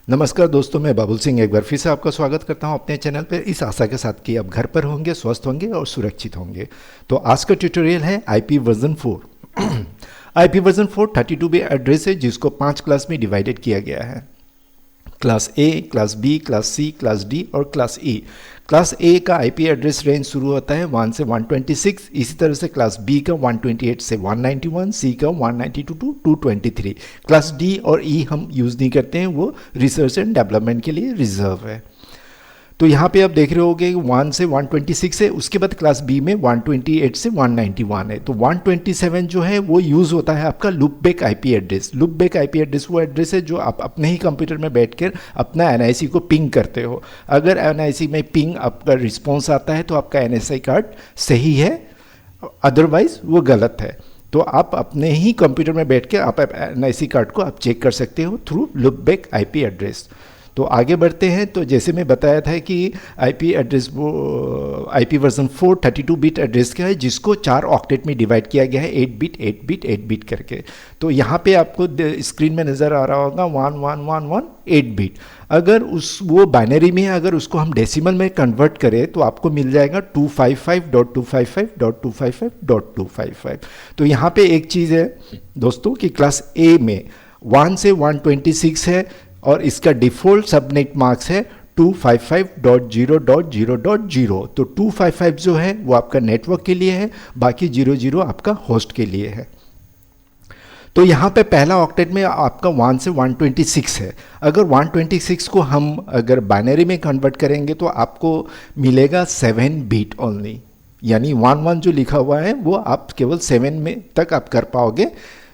नमस्कार दोस्तों, मैं बाबुल सिंह एक बार फिर से आपका स्वागत करता हूं अपने चैनल पर, इस आशा के साथ कि आप घर पर होंगे, स्वस्थ होंगे और सुरक्षित होंगे। तो आज का ट्यूटोरियल है IP version 4। IP version 4 32 bit address है जिसको 5 क्लास में डिवाइडेड किया गया है। Class A, class B, class C, class D और क्लास ई। क्लास ए का आईपी एड्रेस रेंज शुरू होता है 1 से 126, इसी तरह से क्लास बी का 128 से 191, सी का 192 टू 223। क्लास डी और ई हम यूज़ नहीं करते हैं, वो रिसर्च एंड डेवलपमेंट के लिए रिजर्व है। तो यहाँ पे आप देख रहे होगे 1 से 126 है, उसके बाद क्लास बी में 128 से 191 है। तो 127 जो है वो यूज़ होता है आपका loop back IP address. Loop back IP address वो एड्रेस है जो आप अपने ही कंप्यूटर में बैठकर अपना एनआईसी को पिंग करते हो। अगर एनआईसी में पिंग आपका रिस्पॉन्स आता है तो आपका एनएसआई कार्ड सही है, अदरवाइज वो गलत है। तो आप अपने ही कंप्यूटर में बैठ के आप एनआईसी कार्ड को आप चेक कर सकते हो through loop back IP address. तो आगे बढ़ते हैं। तो जैसे मैं बताया था कि आईपी एड्रेस वो आईपी वर्जन 4 32 बिट एड्रेस का है जिसको 4 ऑक्टेट में डिवाइड किया गया है, 8 बिट 8 बिट 8 बिट करके। तो यहाँ पे आपको स्क्रीन में नज़र आ रहा होगा 1111 8 बिट। अगर वो बाइनरी में है, अगर उसको हम डेसिमल में कन्वर्ट करें तो आपको मिल जाएगा 255.255.255.255। तो यहाँ पे एक चीज़ है दोस्तों कि क्लास ए में 1 से 126 है और इसका डिफ़ॉल्ट सबनेट मार्क्स है 255.0.0.0। तो 255 जो है वो आपका नेटवर्क के लिए है, बाकी 00 आपका होस्ट के लिए है। तो यहाँ पे पहला ऑक्टेट में आपका 1 से 126 है। अगर 126 को हम अगर बाइनरी में कन्वर्ट करेंगे तो आपको मिलेगा 7 बिट ओनली, यानी 11 जो लिखा हुआ है वो आप केवल 7 में तक आप कर पाओगे।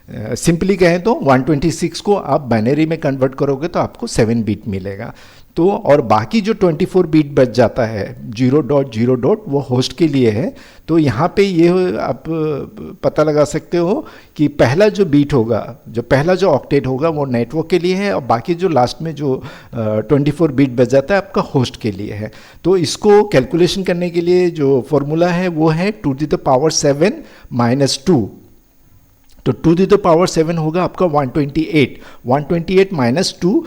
सिंपली कहें तो 126 को आप बाइनरी में कन्वर्ट करोगे तो आपको 7 बिट मिलेगा। तो और बाकी जो 24 बिट बच जाता है 0.0. वो होस्ट के लिए है। तो यहाँ पे ये आप पता लगा सकते हो कि पहला जो बीट होगा, जो पहला जो ऑक्टेट होगा वो नेटवर्क के लिए है और बाकी जो लास्ट में जो 24 बिट बच जाता है आपका होस्ट के लिए है। तो इसको कैलकुलेशन करने के लिए जो फॉर्मूला है वो है 2⁻7 - 2। तो 2⁻7 होगा आपका 128 - 2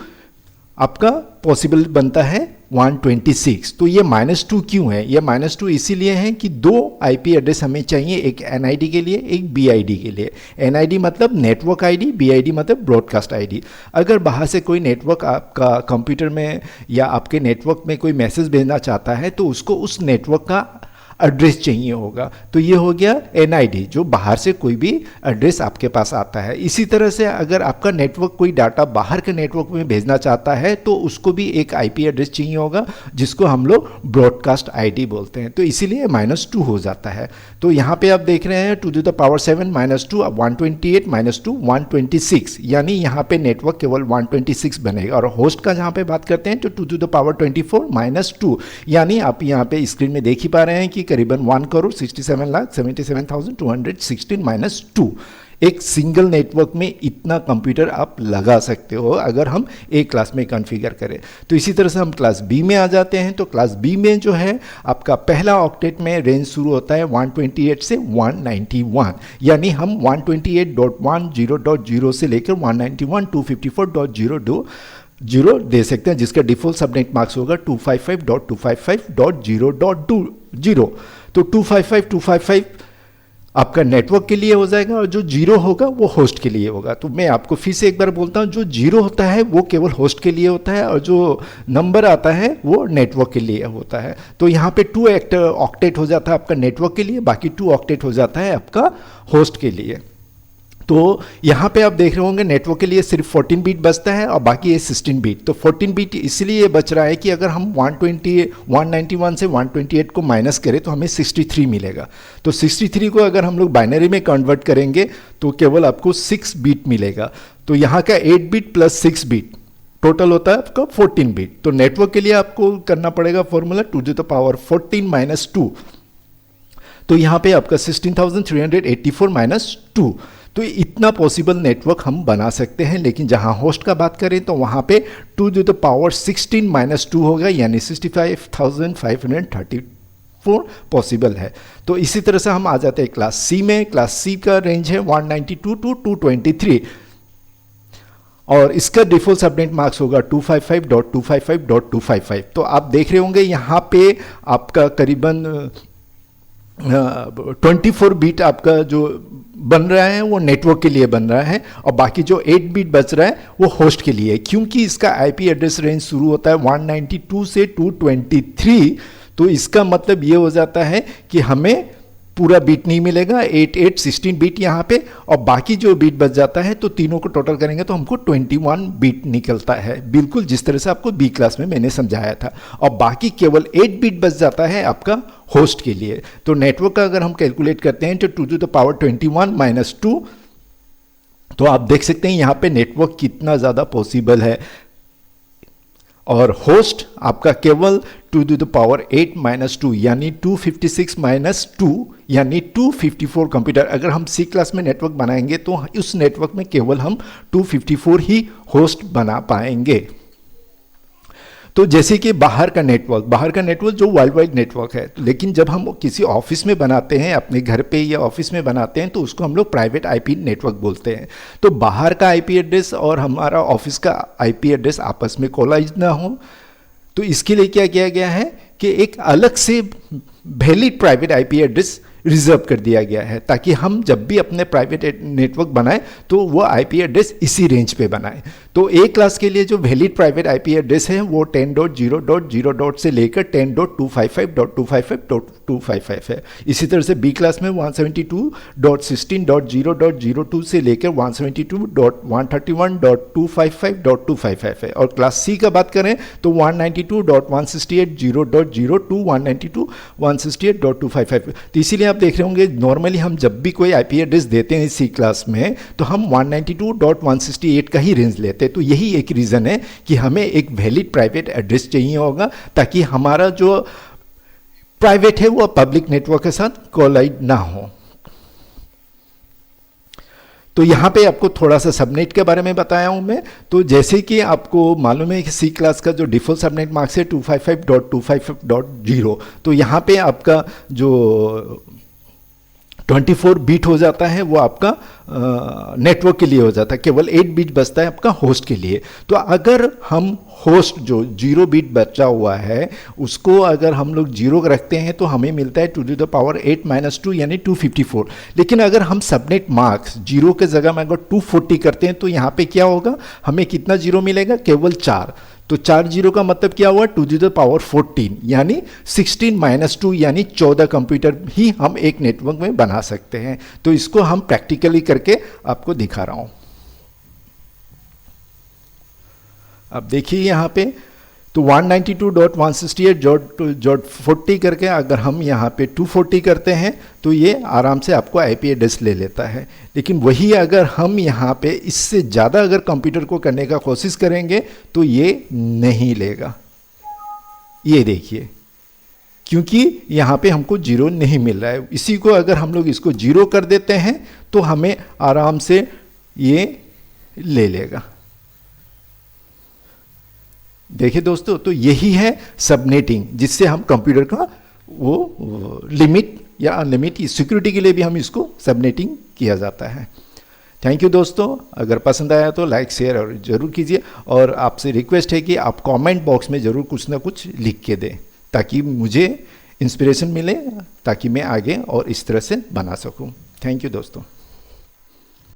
आपका पॉसिबल बनता है 126। तो ये -2 क्यों है? ये -2 इसीलिए है कि 2 आईपी एड्रेस हमें चाहिए, एक एनआईडी के लिए, एक बीआईडी के लिए। एनआईडी मतलब नेटवर्क आईडी, बीआईडी मतलब ब्रॉडकास्ट आईडी। अगर बाहर से कोई नेटवर्क आपका कंप्यूटर में या आपके नेटवर्क में कोई मैसेज भेजना चाहता है तो उसको उस नेटवर्क का एड्रेस चाहिए होगा। तो ये हो गया एनआईडी, जो बाहर से कोई भी एड्रेस आपके पास आता है। इसी तरह से अगर आपका नेटवर्क कोई डाटा बाहर के नेटवर्क में भेजना चाहता है तो उसको भी एक आईपी एड्रेस चाहिए होगा जिसको हम लोग ब्रॉडकास्ट आईडी बोलते हैं। तो इसीलिए -2 हो जाता है। तो यहाँ पे आप देख रहे हैं 2⁻7 - 2 128 - 2 126, यानी यहाँ पे नेटवर्क केवल 126 बनेगा। और होस्ट का जहाँ पे बात करते हैं तो 2⁻24 - 2, यानी आप यहाँ पे स्क्रीन में देख ही पा रहे हैं कि करीबन 1,67,77,216 - 2। एक सिंगल नेटवर्क में इतना कंप्यूटर आप लगा सकते हो अगर हम एक क्लास में कॉन्फ़िगर करें। तो इसी तरह से हम क्लास बी में आ जाते हैं। तो क्लास बी में जो है आपका पहला ऑक्टेट में रेंज शुरू होता है 128 से 191, यानी हम 128.10.0 से लेकर 191.254.0 दे सकते हैं, जिसका डिफ़ॉल्ट सबनेट मार्क्स होगा 255.255.0.20। तो 255 आपका नेटवर्क के लिए हो जाएगा और जो 0 होगा वो होस्ट के लिए होगा। तो मैं आपको फिर से एक बार बोलता हूँ, जो 0 होता है वो केवल होस्ट के लिए होता है और जो नंबर आता है वो नेटवर्क के लिए होता है। तो यहाँ पे 2 ऑक्टेट हो जाता है आपका नेटवर्क के लिए, बाकी 2 ऑक्टेट हो जाता है आपका होस्ट के लिए। तो यहाँ पे आप देख रहे होंगे नेटवर्क के लिए सिर्फ 14 बिट बचता है और बाकी है 16 बिट। तो 14 बिट इसलिए बच रहा है कि अगर हम 191 से 128 को माइनस करें तो हमें 63 मिलेगा। तो 63 को अगर हम लोग बाइनरी में कन्वर्ट करेंगे तो केवल आपको 6 बिट मिलेगा। तो यहाँ का 8 बिट प्लस 6 बिट टोटल होता है आपका 14 बिट। तो नेटवर्क के लिए आपको करना पड़ेगा फॉर्मूला 2⁻14 - 2। तो यहाँ पे आपका 16,384 - 2। तो इतना पॉसिबल नेटवर्क हम बना सकते हैं। लेकिन जहां होस्ट का बात करें तो वहां पे 2⁻16 - 2 होगा, यानी 65,534 पॉसिबल है। तो इसी तरह से हम आ जाते हैं क्लास सी में। क्लास सी का रेंज है 192 to 223 और इसका डिफॉल्ट सबनेट मार्क्स होगा 255.255.255। तो आप देख रहे होंगे यहाँ पे आपका करीबन 24 बीट आपका जो बन रहा है वो नेटवर्क के लिए बन रहा है, और बाकी जो 8 बीट बच रहा है वो होस्ट के लिए है। क्योंकि इसका आईपी एड्रेस रेंज शुरू होता है 192 से 223, तो इसका मतलब ये हो जाता है कि हमें पूरा बीट नहीं मिलेगा, 16 बीट यहाँ पे, और बाकी जो बीट बच जाता है तो तीनों को टोटल करेंगे तो हमको 21 बीट निकलता है, बिल्कुल जिस तरह से आपको बी क्लास में मैंने समझाया था। और बाकी केवल 8 बीट बच जाता है आपका होस्ट के लिए। तो नेटवर्क का अगर हम कैलकुलेट करते हैं तो 2⁻21 - 2, तो आप देख सकते हैं यहाँ पे नेटवर्क कितना ज़्यादा पॉसिबल है। और होस्ट आपका केवल 2⁸ - 2 यानी 256 - 2 यानी 254 कंप्यूटर। अगर हम सी क्लास में नेटवर्क बनाएंगे तो उस नेटवर्क में केवल हम 254 ही होस्ट बना पाएंगे। तो जैसे कि बाहर का नेटवर्क जो वर्ल्ड वाइड नेटवर्क है, लेकिन जब हम किसी ऑफिस में बनाते हैं, अपने घर पे या ऑफिस में बनाते हैं, तो उसको हम लोग प्राइवेट आईपी नेटवर्क बोलते हैं। तो बाहर का आईपी एड्रेस और हमारा ऑफिस का आईपी एड्रेस आपस में कोलाइज ना हो, तो इसके लिए क्या किया गया है कि एक अलग से valid private IP address reserve कर दिया गया है, ताकि हम जब भी अपने प्राइवेट नेटवर्क बनाएं तो वो आईपी एड्रेस इसी रेंज पे बनाएं। तो ए क्लास के लिए जो वैलिड प्राइवेट आईपी एड्रेस है वो 10.0.0. से लेकर 10.255.255.255 है। इसी तरह से बी क्लास में 172.16.0.02 से लेकर 172.131.255.255 है। और क्लास सी का बात करें तो 192.168.0.0 192.168.255। तो इसीलिए आप देख रहे होंगे नॉर्मली हम जब भी कोई आईपी एड्रेस देते हैं सी क्लास में तो हम 192.168 का ही रेंज लेते हैं। तो यही एक रीज़न है कि हमें एक वैलिड प्राइवेट एड्रेस चाहिए होगा, ताकि हमारा जो प्राइवेट है वो पब्लिक नेटवर्क के साथ कोलाइड ना हो। तो यहाँ पे आपको थोड़ा सा सबनेट के बारे में बताया हूँ मैं। तो जैसे कि आपको मालूम है कि सी क्लास का जो डिफॉल्ट सबनेट मार्क्स है 255.255.0, तो यहाँ पे आपका जो 24 बीट हो जाता है वो आपका नेटवर्क के लिए हो जाता है, केवल 8 बीट बचता है आपका होस्ट के लिए। तो अगर हम होस्ट जो 0 बीट बचा हुआ है उसको अगर हम लोग 0 रखते हैं तो हमें मिलता है 2⁸ - 2 यानी 254। लेकिन अगर हम सबनेट मार्क्स 0 के जगह में अगर 240 करते हैं तो यहाँ पे क्या होगा, हमें कितना 0 मिलेगा, केवल 4। तो 4 0 का मतलब क्या हुआ, 2⁻14 यानी 16 - 2 यानी 14 कंप्यूटर ही हम एक नेटवर्क में बना सकते हैं। तो इसको हम प्रैक्टिकली करके आपको दिखा रहा हूं। अब देखिए यहाँ पे तो 192.168.40 करके अगर हम यहाँ पे 240 करते हैं तो ये आराम से आपको आईपी एड्रेस ले लेता है। लेकिन वही अगर हम यहाँ पे इससे ज़्यादा अगर कंप्यूटर को करने का कोशिश करेंगे तो ये नहीं लेगा। ये देखिए, क्योंकि यहाँ पे हमको 0 नहीं मिल रहा है। इसी को अगर हम लोग इसको 0 कर देते हैं तो हमें आराम से ये ले लेगा। देखिए दोस्तों, तो यही है सबनेटिंग, जिससे हम कंप्यूटर का वो लिमिट या अनलिमिट सिक्योरिटी के लिए भी हम इसको सबनेटिंग किया जाता है। थैंक यू दोस्तों, अगर पसंद आया तो लाइक शेयर और ज़रूर कीजिए, और आपसे रिक्वेस्ट है कि आप कमेंट बॉक्स में ज़रूर कुछ ना कुछ लिख के दें ताकि मुझे इंस्पिरेशन मिले, ताकि मैं आगे और इस तरह से बना सकूं। थैंक यू दोस्तों।